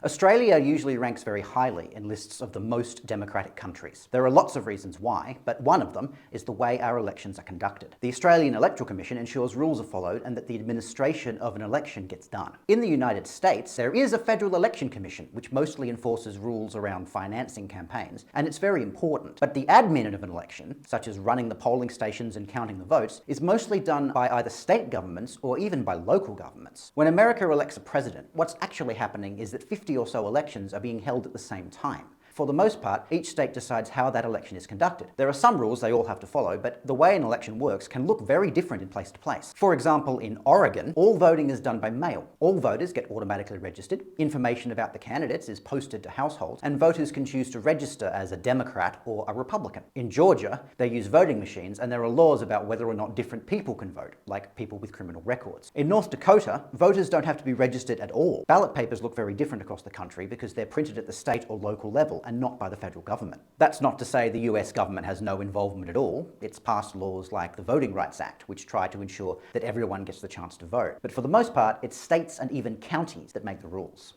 Australia usually ranks very highly in lists of the most democratic countries. There are lots of reasons why, but one of them is the way our elections are conducted. The Australian Electoral Commission ensures rules are followed and that the administration of an election gets done. In the United States, there is a Federal Election Commission, which mostly enforces rules around financing campaigns, and it's very important. But the admin of an election, such as running the polling stations and counting the votes, is mostly done by either state governments or even by local governments. When America elects a president, what's actually happening is that 50 or so elections are being held at the same time. For the most part, each state decides how that election is conducted. There are some rules they all have to follow, but the way an election works can look very different in place to place. For example, in Oregon, all voting is done by mail. All voters get automatically registered, information about the candidates is posted to households, and voters can choose to register as a Democrat or a Republican. In Georgia, they use voting machines, and there are laws about whether or not different people can vote, like people with criminal records. In North Dakota, voters don't have to be registered at all. Ballot papers look very different across the country because they're printed at the state or local level and not by the federal government. That's not to say the US government has no involvement at all. It's passed laws like the Voting Rights Act, which try to ensure that everyone gets the chance to vote. But for the most part, it's states and even counties that make the rules.